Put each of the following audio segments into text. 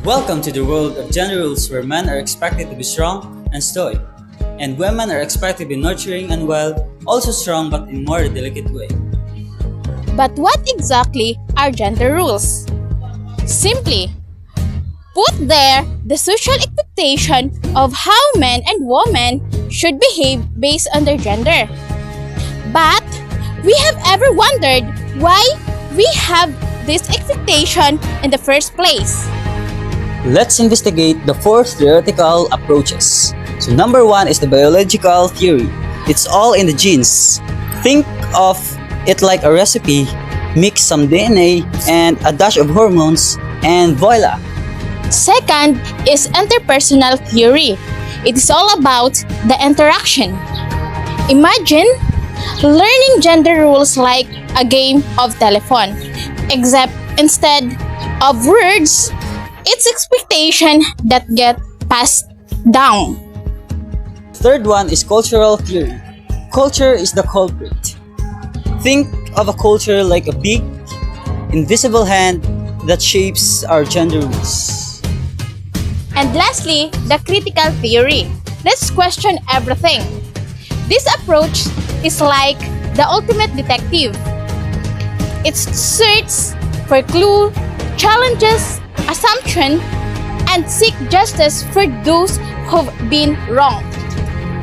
Welcome to the world of gender roles where men are expected to be strong and stoic, and women are expected to be nurturing and also strong but in more delicate way. But what exactly are gender rules? Simply, put there the social expectation of how men and women should behave based on their gender. But we have ever wondered why we have this expectation in the first place? Let's investigate the four theoretical approaches. So number one is the biological theory. It's all in the genes. Think of it like a recipe. Mix some DNA and a dash of hormones and voila! Second is interpersonal theory. It is all about the interaction. Imagine learning gender rules like a game of telephone, except instead of words, it's expectation that get passed down. Third one is cultural theory. Culture is the culprit. Think of a culture like a big, invisible hand that shapes our gender rules. And lastly, the critical theory. Let's question everything. This approach is like the ultimate detective. It searches for clue, challenges assumption, and seek justice for those who've been wronged.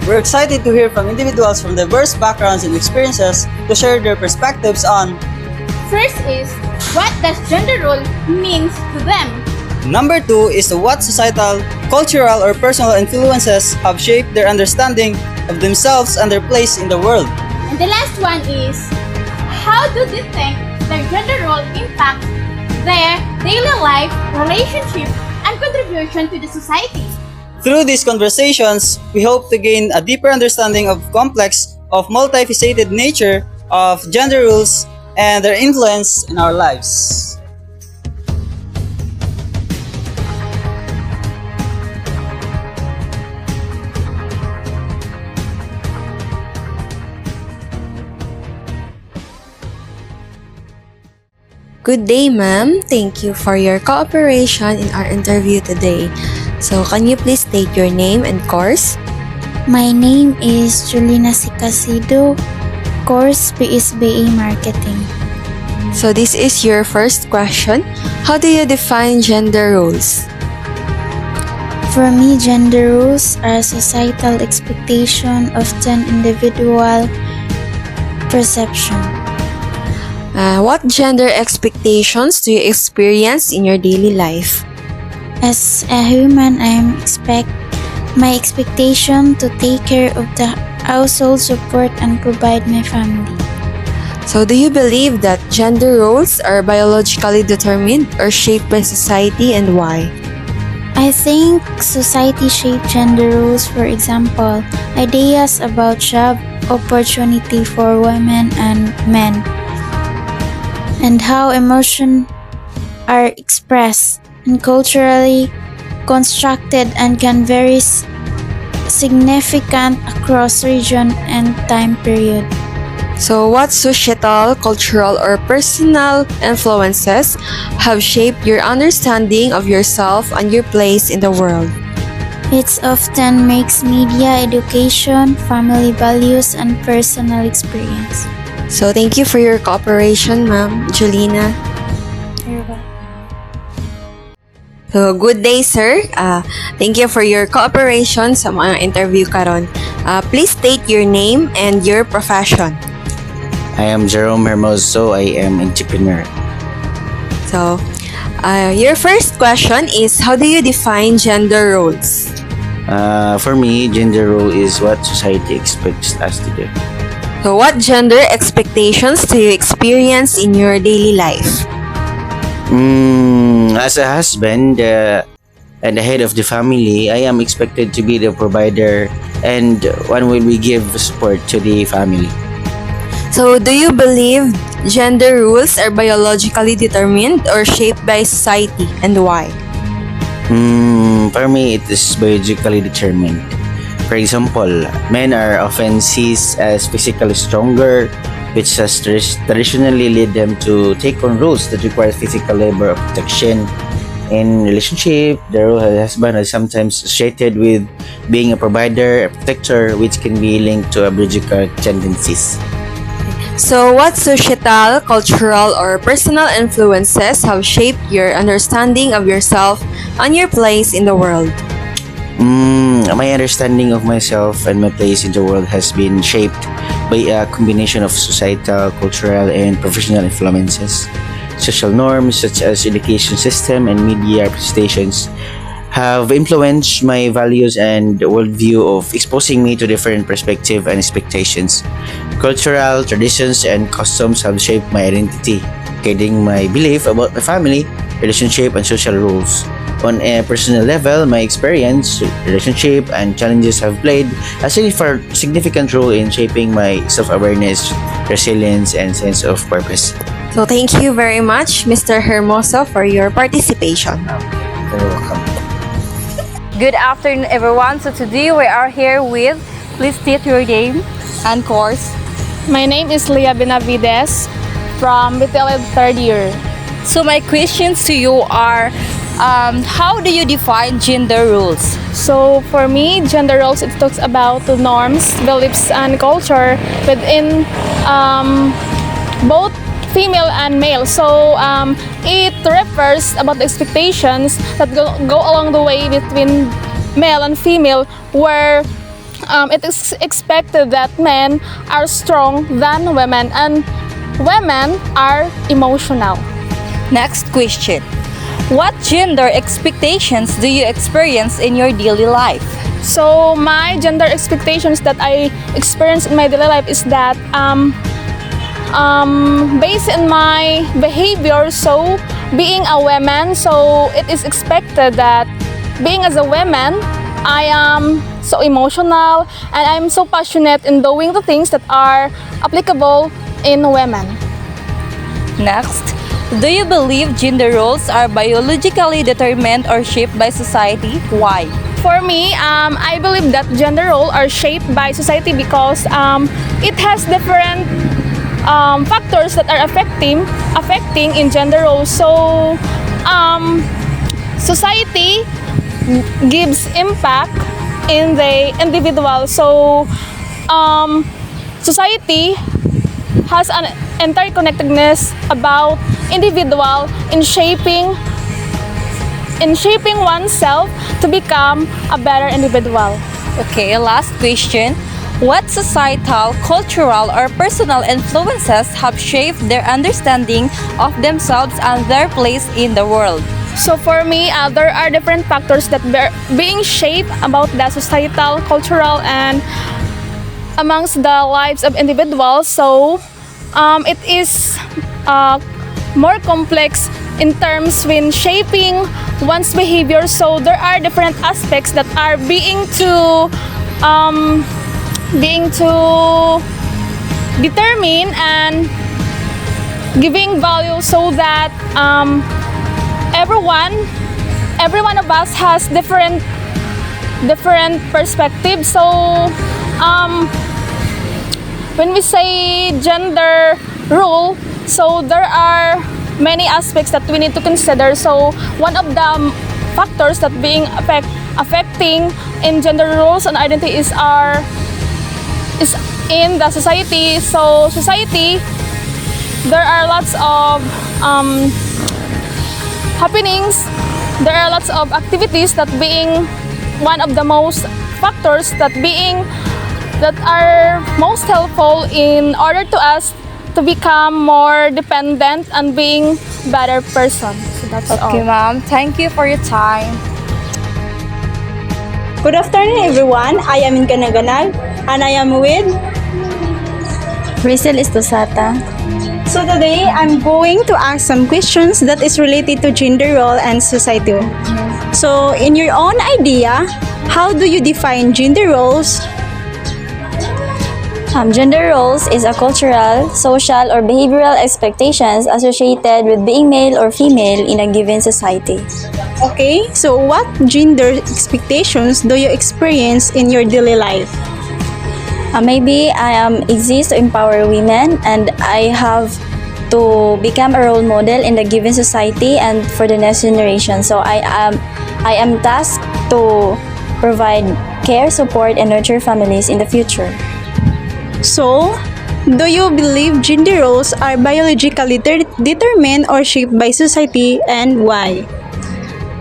We're excited to hear from individuals from diverse backgrounds and experiences to share their perspectives on First is, what does gender role means to them? Number two is what societal, cultural, or personal influences have shaped their understanding of themselves and their place in the world. And the last one is, how do they think their gender role impacts their daily life, relationship, and contribution to the society? Through these conversations, we hope to gain a deeper understanding of multifaceted nature of gender rules and their influence in our lives. Good day, ma'am. Thank you for your cooperation in our interview today. So, can you please state your name and course? My name is Julina Sicasido, course PSBA Marketing. So, this is your first question. How do you define gender roles? For me, gender roles are societal expectation of an individual perception. What gender expectations do you experience in your daily life? As a human, my expectation to take care of the household, support, and provide my family. So, do you believe that gender roles are biologically determined or shaped by society, and why? I think society shapes gender roles. For example, ideas about job opportunity for women and men, and how emotions are expressed and culturally constructed and can vary significant across region and time period. So, what societal, cultural, or personal influences have shaped your understanding of yourself and your place in the world? It often makes media, education, family values, and personal experience. So, thank you for your cooperation, Ma'am Julina. You're welcome. So, good day, sir. Thank you for your cooperation sa mga interview karon. Please state your name and your profession. I am Jerome Hermoso. I am entrepreneur. So, your first question is, how do you define gender roles? For me, gender role is what society expects us to do. So, what gender expectations do you experience in your daily life? As a husband and the head of the family, I am expected to be the provider and one will we give support to the family. So, do you believe gender rules are biologically determined or shaped by society, and why? For me, it is biologically determined. For example, men are often seen as physically stronger, which has traditionally led them to take on roles that require physical labor or protection. In relationship, the role of husband is sometimes associated with being a provider, a protector, which can be linked to biological tendencies. So, what societal, cultural, or personal influences have shaped your understanding of yourself and your place in the world? My understanding of myself and my place in the world has been shaped by a combination of societal, cultural, and professional influences. Social norms such as education system and media representations have influenced my values and worldview of exposing me to different perspectives and expectations. Cultural traditions and customs have shaped my identity, guiding my belief about my family, relationship, and social rules. On a personal level, my experience, relationship, and challenges have played a significant role in shaping my self-awareness, resilience, and sense of purpose. So, thank you very much, Mr. Hermoso, for your participation. You're welcome. Good afternoon, everyone. So today we are here with, please state your name and course. My name is Leah Benavides from BTL third year. So my questions to you are, how do you define gender roles? So for me, gender roles, it talks about the norms, beliefs, and culture within both female and male. So it refers about the expectations that go along the way between male and female, where it is expected that men are strong than women and women are emotional. Next question. What gender expectations do you experience in your daily life? So my gender expectations that I experience in my daily life is that based on my behavior, so being a woman, so it is expected that being as a woman, I am so emotional and I'm so passionate in doing the things that are applicable in women. Next, do you believe gender roles are biologically determined or shaped by society? Why? For me, I believe that gender roles are shaped by society because it has different factors that are affecting in gender roles. So society gives impact in the individual. So society has an interconnectedness about individual in shaping oneself to become a better individual. Okay, last question. What societal, cultural, or personal influences have shaped their understanding of themselves and their place in the world? So for me, there are different factors that being shaped about the societal, cultural, and amongst the lives of individuals. So it is more complex in terms when shaping one's behavior. So there are different aspects that are being to determine and giving value, so that every one of us has different perspectives. So when we say gender role, so there are many aspects that we need to consider. So one of the factors that being affecting in gender roles and identity is in the society. So society, there are lots of happenings, there are lots of activities that being one of the most factors that are most helpful in order to us to become more dependent and being better person. So that's all. Okay, ma'am. Thank you for your time. Good afternoon, everyone. I am in Ganaganag and I am with Rizal Estosata. So today I'm going to ask some questions that is related to gender role and society. So in your own idea, how do you define gender roles? Gender roles is a cultural, social, or behavioral expectations associated with being male or female in a given society. Okay, so what gender expectations do you experience in your daily life? Maybe I exist to empower women and I have to become a role model in the given society and for the next generation. So I am tasked to provide care, support, and nurture families in the future. So, do you believe gender roles are biologically determined or shaped by society, and why?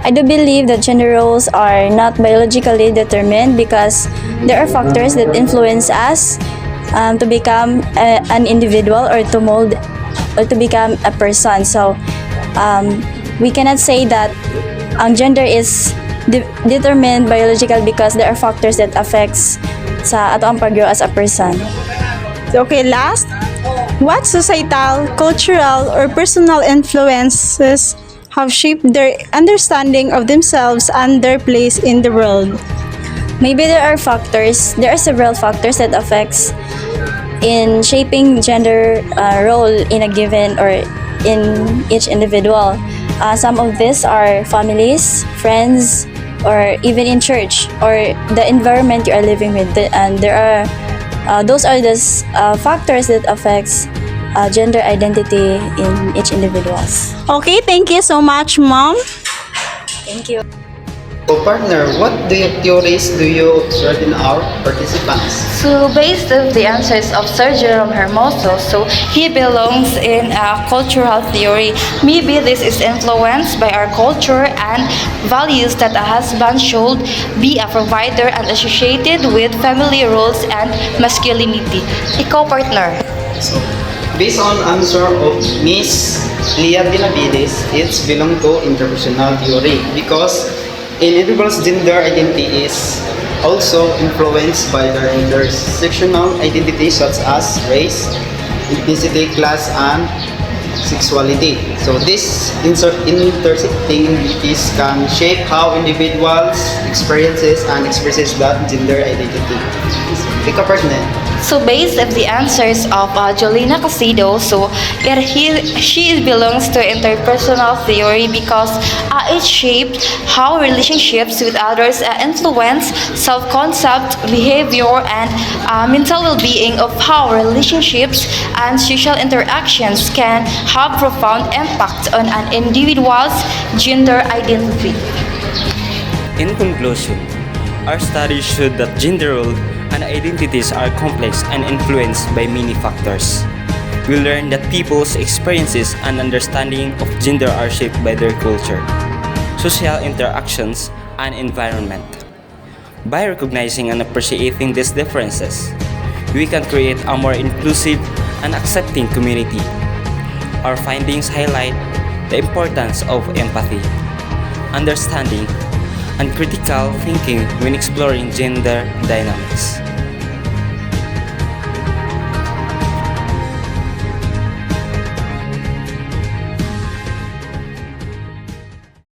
I do believe that gender roles are not biologically determined because there are factors that influence us to become an individual or to mold or to become a person. So we cannot say that ang gender is determined biological because there are factors that affects sa ato ang pag-grow as a person. Okay, last, what societal, cultural, or personal influences have shaped their understanding of themselves and their place in the world? Maybe there are several factors that affects in shaping gender role in a given or in each individual. Some of these are families, friends, or even in church or the environment you are living with. And there are those are the factors that affects gender identity in each individuals. Okay, thank you so much, Mom. Thank you. So partner, what theories do you observe in our participants? So based on the answers of Sir Jerome Hermoso, so he belongs in a cultural theory. Maybe this is influenced by our culture and values that a husband should be a provider and associated with family roles and masculinity. Ikaw, partner. So, based on answer of Miss Leah Benavides, it's belong to interpersonal theory because individual's gender identity is also influenced by their intersectional identities such as race, ethnicity, class, and sexuality. So this intersecting identities can shape how individuals experiences and expresses that gender identity. Pick a partner. So based on the answers of Jolina Casido, so she belongs to interpersonal theory because it shaped how relationships with others influence self-concept, behavior, and mental well-being of how relationships and social interactions can have profound impact on an individual's gender identity. In conclusion, our studies showed that gender role and identities are complex and influenced by many factors. We learned that people's experiences and understanding of gender are shaped by their culture, social interactions, and environment. By recognizing and appreciating these differences, we can create a more inclusive and accepting community. Our findings highlight the importance of empathy, understanding, and critical thinking when exploring gender dynamics.